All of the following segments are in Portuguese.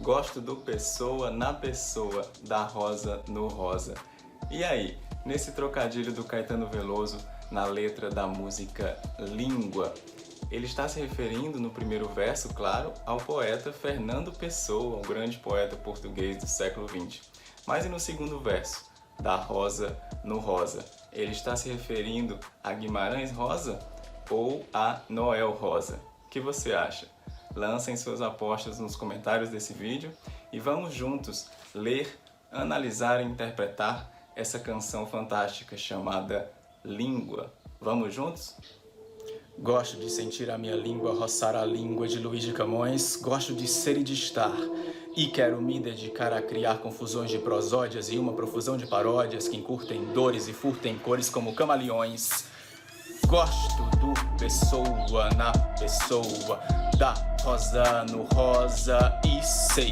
Gosto do pessoa na pessoa, da rosa no rosa. E aí, nesse trocadilho do Caetano Veloso na letra da música Língua, ele está se referindo no primeiro verso, claro, ao poeta Fernando Pessoa, um grande poeta português do século XX. Mas e no segundo verso, da rosa no rosa? Ele está se referindo a Guimarães Rosa ou a Noel Rosa? O que você acha? Lancem suas apostas nos comentários desse vídeo e vamos juntos ler, analisar e interpretar essa canção fantástica chamada Língua. Vamos juntos? Gosto de sentir a minha língua roçar a língua de Luís de Camões, gosto de ser e de estar, e quero me dedicar a criar confusões de prosódias e uma profusão de paródias que encurtem dores e furtem cores como camaleões. Gosto do pessoa na pessoa, da rosa no rosa, e sei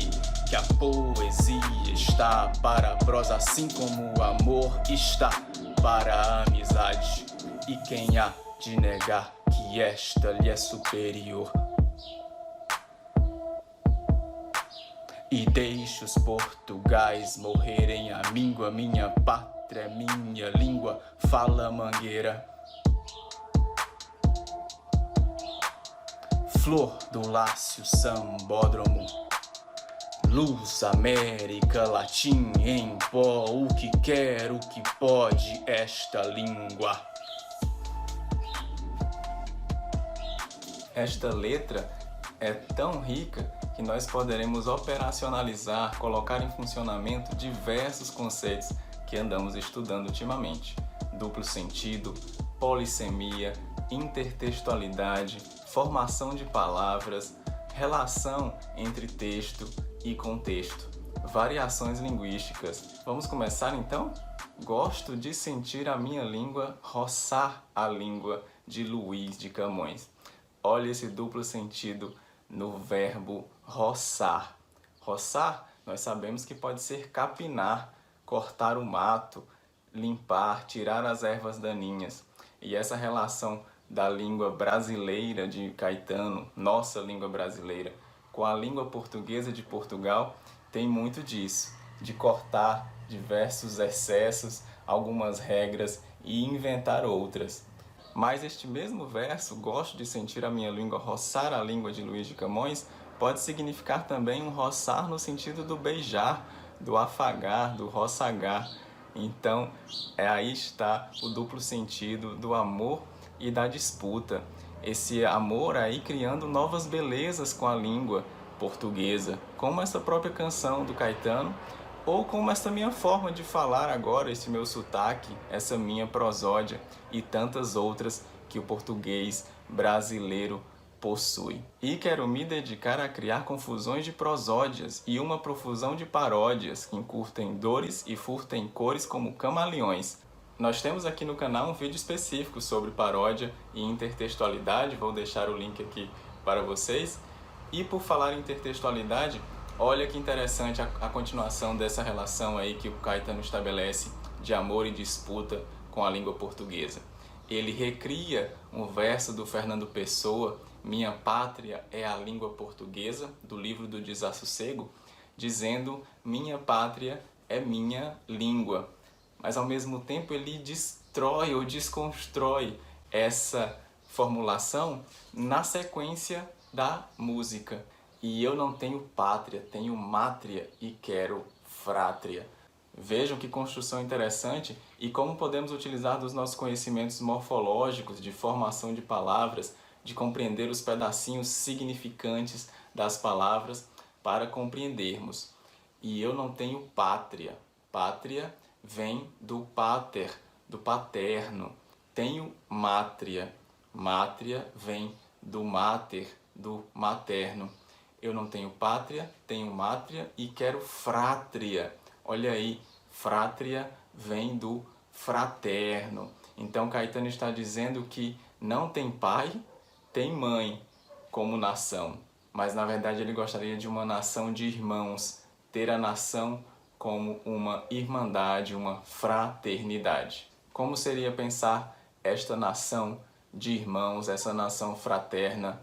que a poesia está para a prosa, assim como o amor está para a amizade. E quem há de negar que esta lhe é superior? E deixe os Portugais morrerem a míngua, minha pátria, minha língua, fala mangueira. Flor do Lácio Sambódromo, Luz, América, Latim em pó, o que quer, o que pode esta língua. Esta letra é tão rica que nós poderemos operacionalizar, colocar em funcionamento diversos conceitos que andamos estudando ultimamente. Duplo sentido, polissemia, intertextualidade, formação de palavras, relação entre texto e contexto, variações linguísticas. Vamos começar então? Gosto de sentir a minha língua roçar a língua de Luís de Camões. Olha esse duplo sentido no verbo roçar. Roçar, nós sabemos que pode ser capinar, cortar o mato, limpar, tirar as ervas daninhas. E essa relação da língua brasileira de Caetano, nossa língua brasileira, com a língua portuguesa de Portugal, tem muito disso, de cortar diversos excessos, algumas regras e inventar outras. Mas este mesmo verso, gosto de sentir a minha língua roçar a língua de Luís de Camões, pode significar também um roçar no sentido do beijar, do afagar, do roçagar. Então, aí está o duplo sentido do amor e da disputa. Esse amor aí criando novas belezas com a língua portuguesa, como essa própria canção do Caetano, ou como essa minha forma de falar agora, esse meu sotaque, essa minha prosódia e tantas outras que o português brasileiro possui. E quero me dedicar a criar confusões de prosódias e uma profusão de paródias que encurtem dores e furtem cores como camaleões. Nós temos aqui no canal um vídeo específico sobre paródia e intertextualidade, vou deixar o link aqui para vocês. E por falar em intertextualidade, olha que interessante a continuação dessa relação aí que o Caetano estabelece de amor e disputa com a língua portuguesa. Ele recria um verso do Fernando Pessoa, Minha Pátria é a Língua Portuguesa, do livro do Desassossego, dizendo minha pátria é minha língua. Mas ao mesmo tempo ele destrói ou desconstrói essa formulação na sequência da música. E eu não tenho pátria, tenho mátria e quero frátria. Vejam que construção interessante e como podemos utilizar dos nossos conhecimentos morfológicos, de formação de palavras, de compreender os pedacinhos significantes das palavras para compreendermos. E eu não tenho pátria. Pátria vem do pater, do paterno. Tenho mátria. Mátria vem do mater, do materno. Eu não tenho pátria, tenho mátria e quero frátria. Olha aí, frátria vem do fraterno. Então Caetano está dizendo que não tem pai, tem mãe como nação. Mas na verdade ele gostaria de uma nação de irmãos, ter a nação como uma irmandade, uma fraternidade. Como seria pensar esta nação de irmãos, essa nação fraterna?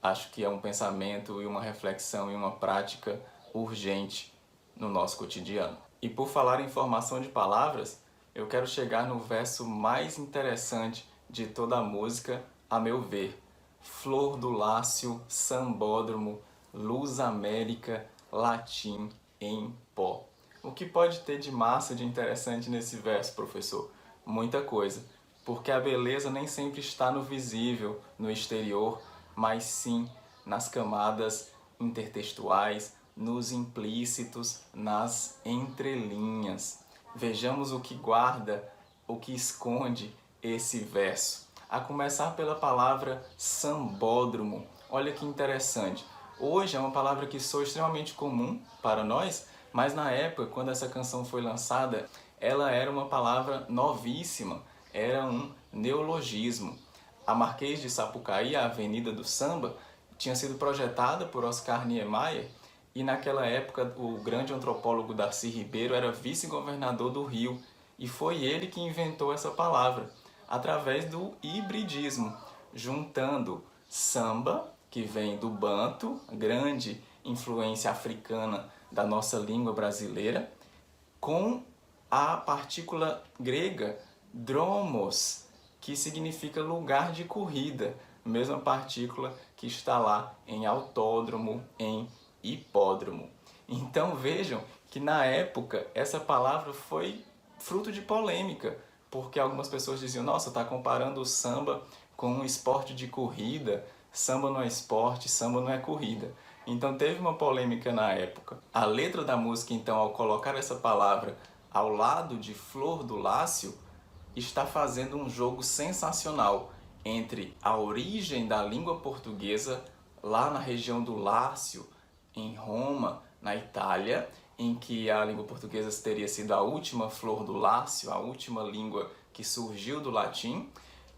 Acho que é um pensamento e uma reflexão e uma prática urgente no nosso cotidiano. E por falar em formação de palavras, eu quero chegar no verso mais interessante de toda a música, a meu ver. Flor do Lácio, sambódromo, luz américa, latim em pó. O que pode ter de massa, de interessante nesse verso, professor? Muita coisa, porque a beleza nem sempre está no visível, no exterior, mas sim nas camadas intertextuais, nos implícitos, nas entrelinhas. Vejamos o que guarda, o que esconde esse verso. A começar pela palavra sambódromo. Olha que interessante. Hoje é uma palavra que soa extremamente comum para nós, mas na época, quando essa canção foi lançada, ela era uma palavra novíssima, era um neologismo. A Marquês de Sapucaí, a Avenida do Samba, tinha sido projetada por Oscar Niemeyer e naquela época o grande antropólogo Darcy Ribeiro era vice-governador do Rio e foi ele que inventou essa palavra através do hibridismo, juntando samba, que vem do banto, grande influência africana da nossa língua brasileira, com a partícula grega dromos, que significa lugar de corrida, mesma partícula que está lá em autódromo, em hipódromo. Então vejam que na época essa palavra foi fruto de polêmica, porque algumas pessoas diziam, nossa, está comparando o samba com um esporte de corrida, samba não é esporte, samba não é corrida. Então teve uma polêmica na época. A letra da música, então, ao colocar essa palavra ao lado de Flor do Lácio, está fazendo um jogo sensacional entre a origem da língua portuguesa lá na região do Lácio, em Roma, na Itália, em que a língua portuguesa teria sido a última flor do Lácio, a última língua que surgiu do latim,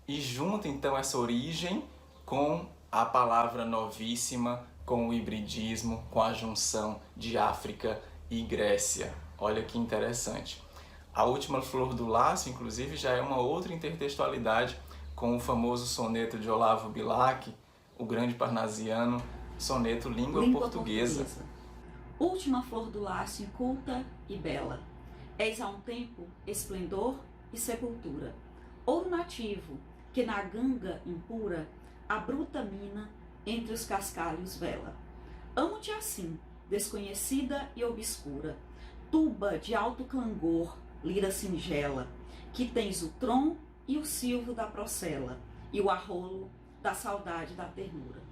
e junta então essa origem com a palavra novíssima, com o hibridismo, com a junção de África e Grécia. Olha que interessante. A última flor do Lácio, inclusive, já é uma outra intertextualidade com o famoso soneto de Olavo Bilac, o grande parnasiano, soneto Língua Portuguesa. Última flor do Lácio, culta e bela. És a um tempo esplendor e sepultura. Ouro nativo, que na ganga impura a bruta mina entre os cascalhos vela. Amo-te assim, desconhecida e obscura, tuba de alto clangor, lira singela, que tens o tron e o silvo da procela, e o arrolo da saudade da ternura.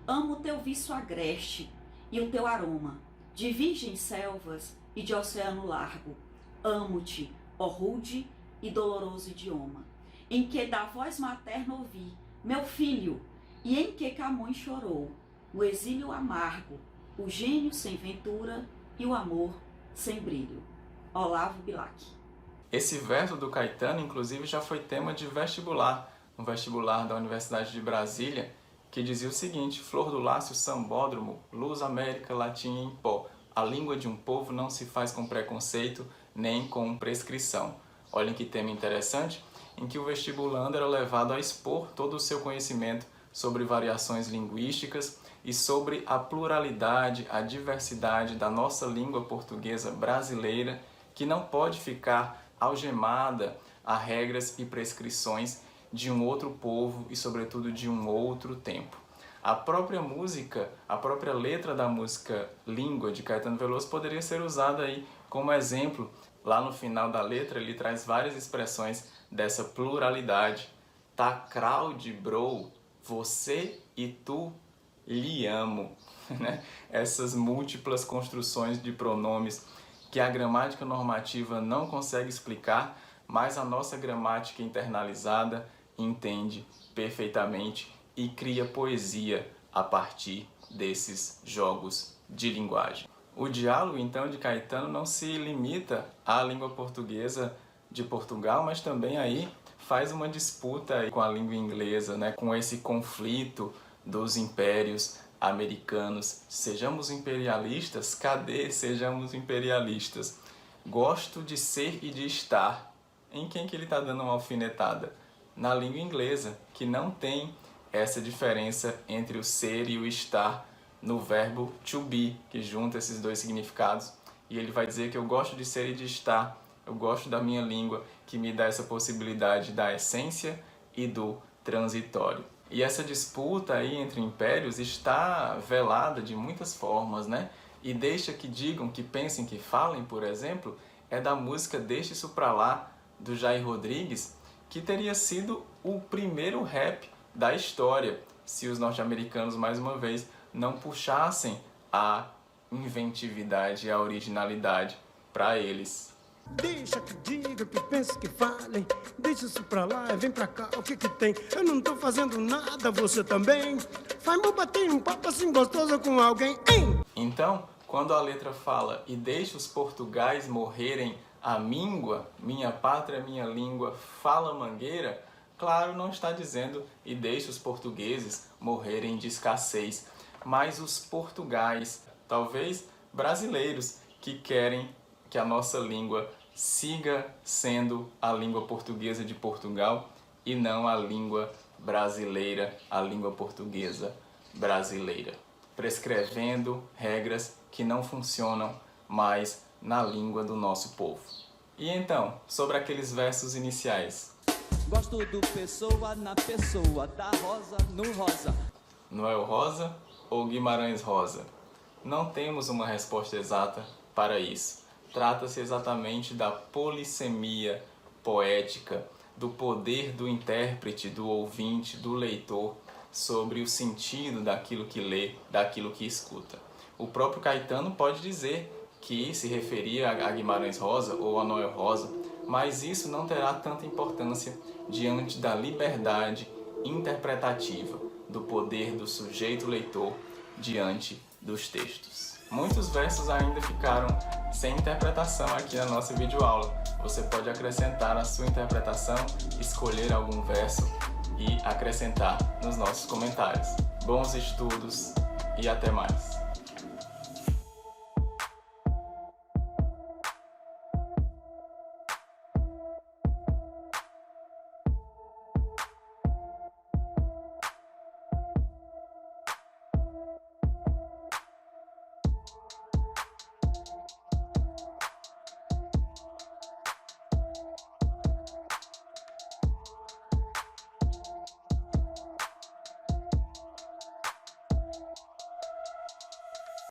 Amo o teu viço agreste e o teu aroma, de virgens selvas e de oceano largo. Amo-te, ó rude e doloroso idioma, em que da voz materna ouvi, meu filho, e em que Camões chorou, o exílio amargo, o gênio sem ventura e o amor sem brilho. Olavo Bilac. Esse verso do Caetano, inclusive, já foi tema de vestibular, um vestibular da Universidade de Brasília, que dizia o seguinte: Flor do Lácio, sambódromo, luz américa, latim em pó. A língua de um povo não se faz com preconceito nem com prescrição. Olhem que tema interessante, em que o vestibulando era levado a expor todo o seu conhecimento sobre variações linguísticas e sobre a pluralidade, a diversidade da nossa língua portuguesa brasileira, que não pode ficar algemada a regras e prescrições de um outro povo e, sobretudo, de um outro tempo. A própria música, a própria letra da música Língua, de Caetano Veloso, poderia ser usada aí como exemplo. Lá no final da letra, ele traz várias expressões dessa pluralidade. Tá crowd, bro, você e tu, lhe amo. Essas múltiplas construções de pronomes que a gramática normativa não consegue explicar, mas a nossa gramática internalizada entende perfeitamente e cria poesia a partir desses jogos de linguagem. O diálogo, então, de Caetano não se limita à língua portuguesa de Portugal, mas também aí faz uma disputa com a língua inglesa, né? Com esse conflito dos impérios americanos. Sejamos imperialistas? Cadê sejamos imperialistas? Gosto de ser e de estar. Em quem que ele está dando uma alfinetada? Na língua inglesa, que não tem essa diferença entre o ser e o estar no verbo to be, que junta esses dois significados. E ele vai dizer que eu gosto de ser e de estar, eu gosto da minha língua, que me dá essa possibilidade da essência e do transitório. E essa disputa aí entre impérios está velada de muitas formas, né? E deixa que digam, que pensem, que falem, por exemplo, é da música Deixa Isso Pra Lá, do Jair Rodrigues, que teria sido o primeiro rap da história, se os norte-americanos, mais uma vez, não puxassem a inventividade e a originalidade para eles. Deixa que diga, que pense, que fale. Deixa isso pra lá, vem pra cá, o que que tem? Eu não tô fazendo nada, você também. Vai-me bater um papo assim gostoso com alguém, hein? Então, quando a letra fala e deixa os portugais morrerem a míngua, minha pátria, minha língua, fala mangueira, claro, não está dizendo e deixa os portugueses morrerem de escassez, mas os portugais, talvez brasileiros, que querem que a nossa língua siga sendo a língua portuguesa de Portugal e não a língua brasileira, a língua portuguesa brasileira, prescrevendo regras que não funcionam mais na língua do nosso povo. E então, sobre aqueles versos iniciais. Gosto do Pessoa na pessoa, da Rosa no Rosa. Noel Rosa ou Guimarães Rosa? Não temos uma resposta exata para isso. Trata-se exatamente da polissemia poética, do poder do intérprete, do ouvinte, do leitor, sobre o sentido daquilo que lê, daquilo que escuta. O próprio Caetano pode dizer que se referia a Guimarães Rosa ou a Noel Rosa, mas isso não terá tanta importância diante da liberdade interpretativa, do poder do sujeito leitor diante dos textos. Muitos versos ainda ficaram sem interpretação aqui na nossa videoaula. Você pode acrescentar a sua interpretação, escolher algum verso e acrescentar nos nossos comentários. Bons estudos e até mais!